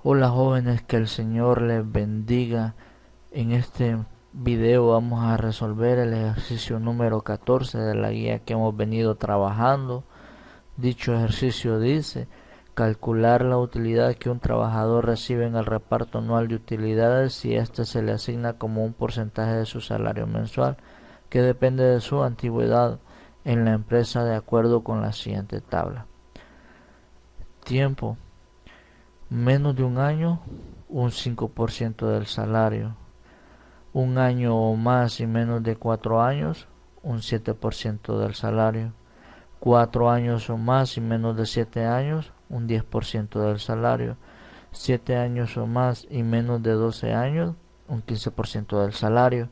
Hola jóvenes, que el Señor les bendiga. En este video vamos a resolver el ejercicio número 14 de la guía que hemos venido trabajando. Dicho ejercicio dice: calcular la utilidad que un trabajador recibe en el reparto anual de utilidades si éste se le asigna como un porcentaje de su salario mensual, que depende de su antigüedad en la empresa de acuerdo con la siguiente tabla. Tiempo: menos de un año, un 5% del salario. Un año o más y menos de 4 años, un 7% del salario. 4 años o más y menos de 7 años, un 10% del salario. 7 años o más y menos de 12 años, un 15% del salario.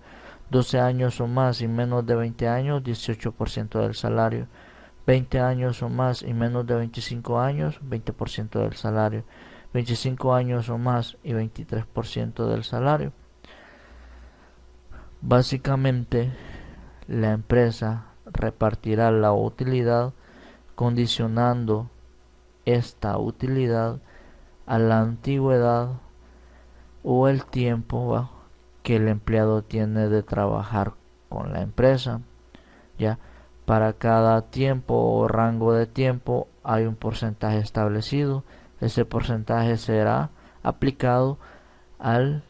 12 años o más y menos de 20 años, 18% del salario. 20 años o más y menos de 25 años, 20% del salario. 25 años o más y 23% del salario. Básicamente, la empresa repartirá la utilidad condicionando esta utilidad a la antigüedad o el tiempo que el empleado tiene de trabajar con la empresa. Ya, para cada tiempo o rango de tiempo hay un porcentaje establecido. Ese porcentaje será aplicado al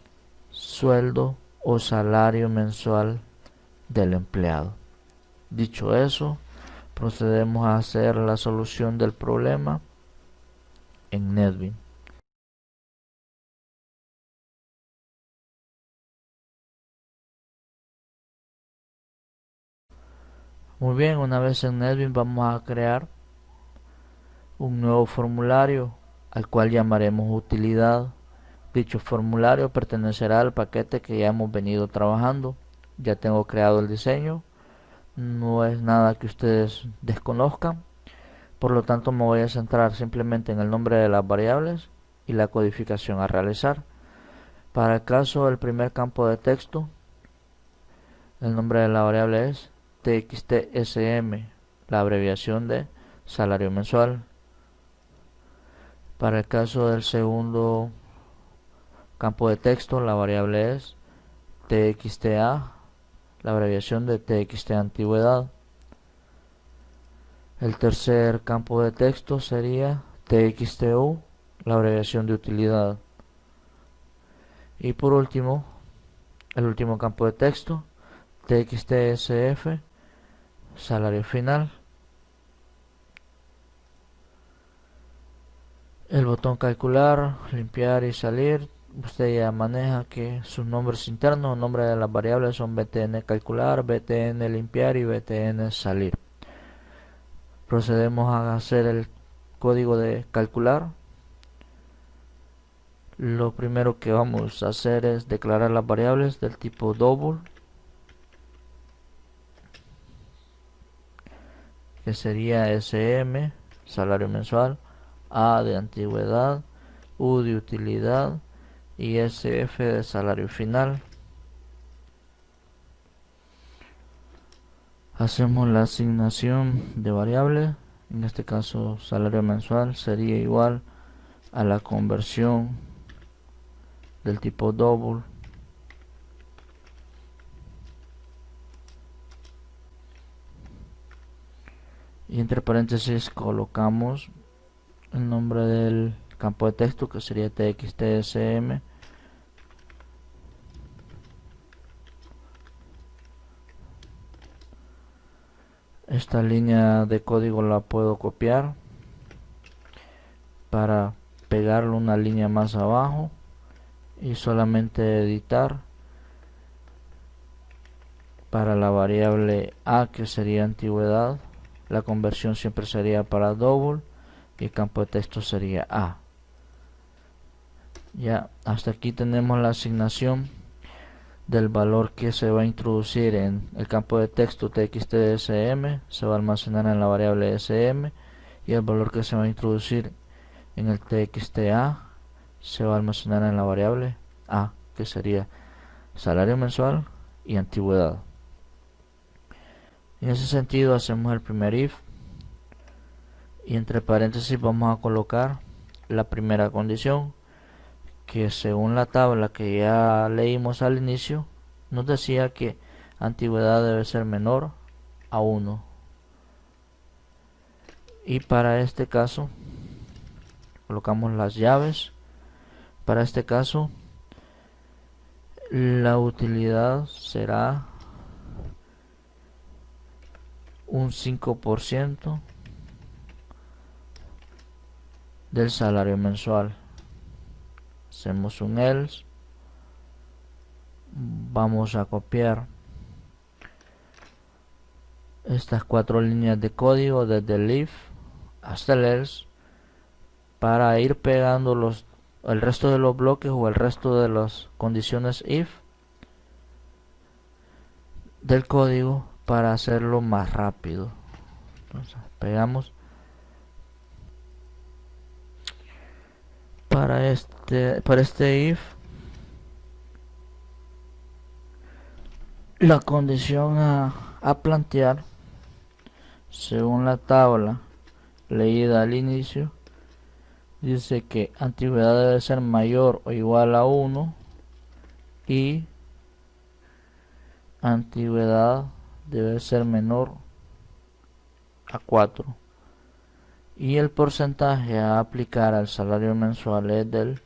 sueldo o salario mensual del empleado. Dicho eso, procedemos a hacer la solución del problema en NetBeans. Muy bien, una vez en NetBeans vamos a crear un nuevo formulario al cual llamaremos utilidad. Dicho formulario pertenecerá al paquete que ya hemos venido trabajando. Ya tengo creado el diseño, no es nada que ustedes desconozcan, por lo tanto me voy a centrar simplemente en el nombre de las variables y la codificación a realizar. Para el caso del primer campo de texto, el nombre de la variable es txtsm, la abreviación de salario mensual. Para el caso del segundo campo de texto, la variable es txta, la abreviación de txt antigüedad. El tercer campo de texto sería txtu, la abreviación de utilidad. Y por último, el último campo de texto, txtsf, salario final. El botón calcular, limpiar y salir, usted ya maneja que sus nombres internos, nombres de las variables son btn calcular, btn limpiar y btn salir. Procedemos a hacer el código de calcular. Lo primero que vamos a hacer es declarar las variables del tipo double, que sería SM, salario mensual, A de antigüedad, U de utilidad y SF de salario final. Hacemos la asignación de variable, en este caso salario mensual sería igual a la conversión del tipo double y entre paréntesis colocamos el nombre del campo de texto, que sería txtsm. Esta línea de código la puedo copiar para pegarlo una línea más abajo y solamente editar para la variable A, que sería antigüedad. La conversión siempre sería para double y el campo de texto sería A. Ya, hasta aquí tenemos la asignación del valor que se va a introducir en el campo de texto txtsm, se va a almacenar en la variable sm, y el valor que se va a introducir en el txta se va a almacenar en la variable a, que sería salario mensual y antigüedad. En ese sentido hacemos el primer if y entre paréntesis vamos a colocar la primera condición, que según la tabla que ya leímos al inicio, nos decía que antigüedad debe ser menor a 1. Y para este caso, colocamos las llaves. Para este caso, la utilidad será un 5% del salario mensual. Hacemos un else. Vamos a copiar estas 4 líneas de código desde el if hasta el else para ir pegando el resto de los bloques o el resto de las condiciones if del código para hacerlo más rápido. Entonces pegamos para este if la condición a plantear según la tabla leída al inicio dice que antigüedad debe ser mayor o igual a 1 y antigüedad debe ser menor a 4 y el porcentaje a aplicar al salario mensual es del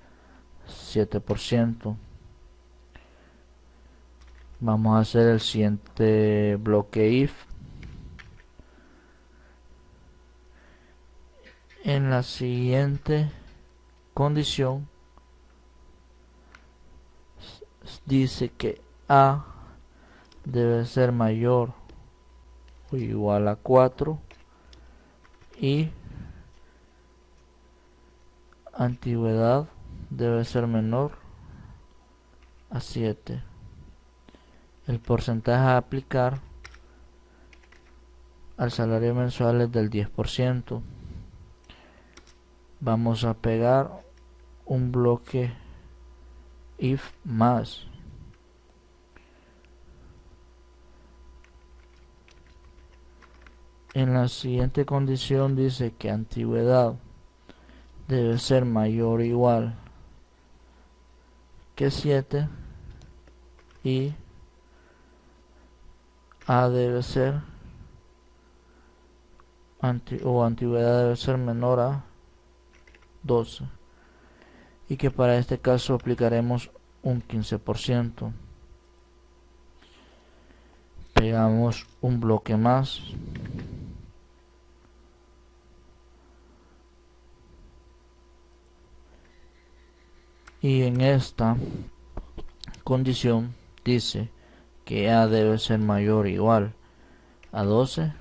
7%. Vamos a hacer el siguiente bloque if. En la siguiente condición dice que A debe ser mayor o igual a 4 y antigüedad debe ser menor a 7. El porcentaje a aplicar al salario mensual es del 10%. Vamos a pegar un bloque if más. En la siguiente condición dice que antigüedad debe ser mayor o igual que 7 y A debe ser antigüedad debe ser menor a 12 y que para este caso aplicaremos un 15%. Pegamos un bloque más y en esta condición dice que A debe ser mayor o igual a 12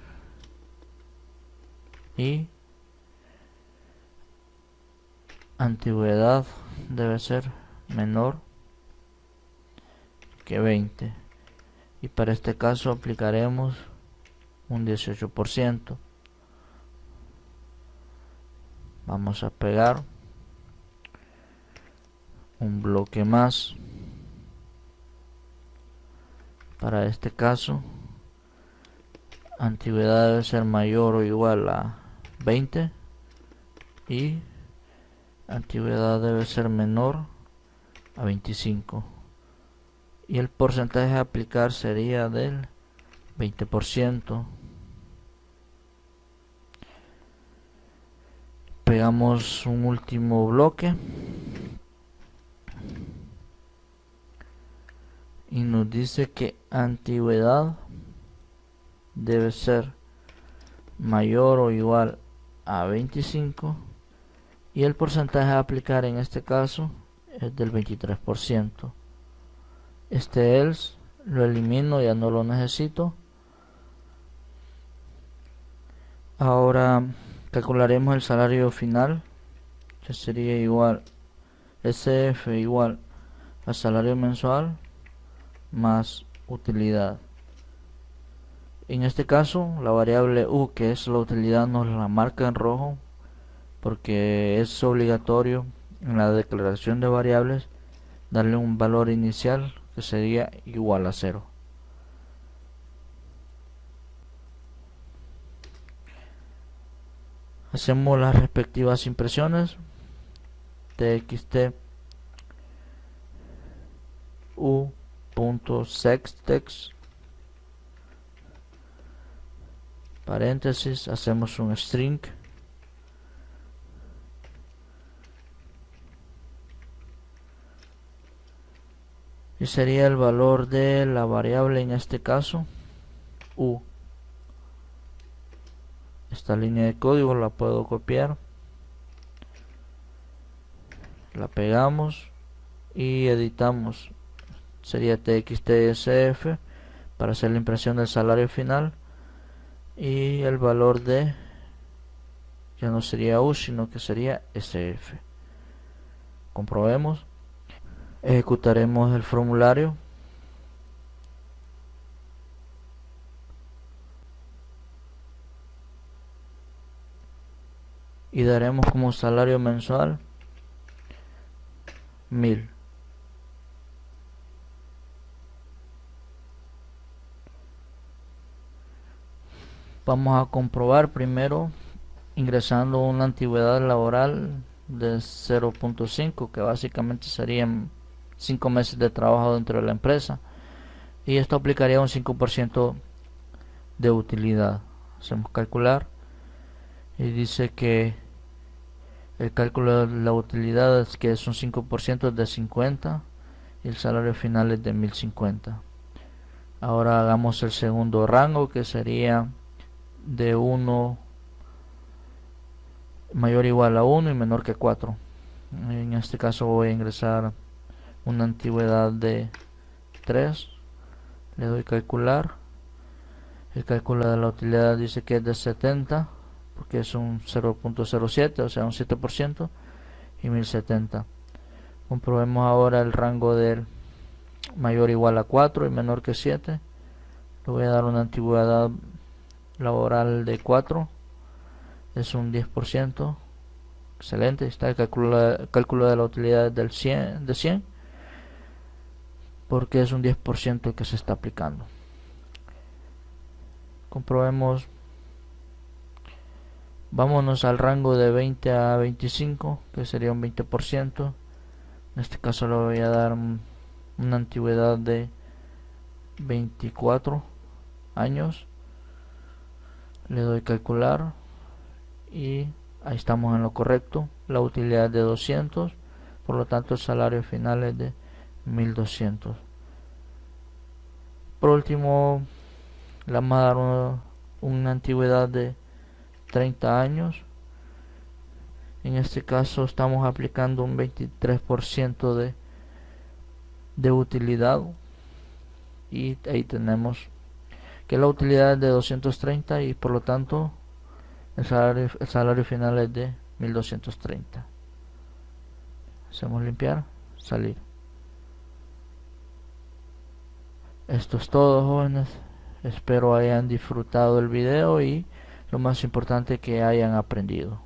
y antigüedad debe ser menor que 20 y para este caso aplicaremos un 18%. Vamos a pegar un bloque más. Para este caso antigüedad debe ser mayor o igual a 20 y antigüedad debe ser menor a 25 y el porcentaje a aplicar sería del 20%. Pegamos un último bloque y nos dice que antigüedad debe ser mayor o igual a 25 y el porcentaje a aplicar en este caso es del 23%. Este else lo elimino, ya no lo necesito. Ahora calcularemos el salario final, que sería igual SF igual al salario mensual más utilidad. En este caso la variable U, que es la utilidad, nos la marca en rojo porque es obligatorio en la declaración de variables darle un valor inicial que sería igual a 0. Hacemos las respectivas impresiones. TXT u.sextext paréntesis, hacemos un string y sería el valor de la variable, en este caso u. Esta línea de código la puedo copiar, la pegamos y editamos. Sería txtsf para hacer la impresión del salario final, y el valor de ya no sería u, sino que sería sf. Comprobemos. Ejecutaremos el formulario. Y daremos como salario mensual 1000. Vamos a comprobar primero ingresando una antigüedad laboral de 0.5, que básicamente serían 5 meses de trabajo dentro de la empresa, y esto aplicaría un 5% de utilidad. Hacemos calcular y dice que el cálculo de la utilidad es que es un 5% de 50 y el salario final es de 1050. Ahora hagamos el segundo rango, que sería de 1 mayor o igual a 1 y menor que 4. En este caso voy a ingresar una antigüedad de 3, le doy calcular. El cálculo de la utilidad dice que es de 70, porque es un 0.07, o sea un 7%, y 1070. Comprobemos ahora el rango del mayor o igual a 4 y menor que 7. Le voy a dar una antigüedad laboral de 4, es un 10%. Excelente. Está el cálculo de la utilidad del 100, de 100, porque es un 10% que se está aplicando. Comprobemos. Vámonos al rango de 20 a 25, que sería un 20%. En este caso le voy a dar una antigüedad de 24 años. Le doy calcular y ahí estamos en lo correcto. La utilidad es de 200, por lo tanto el salario final es de 1200. Por último, le vamos a dar una antigüedad de 30 años. En este caso estamos aplicando un 23% de utilidad, y ahí tenemos que la utilidad es de 230 y por lo tanto el salario final es de 1230. Hacemos limpiar, salir. Esto es todo, jóvenes. Espero hayan disfrutado el video y lo más importante, que hayan aprendido.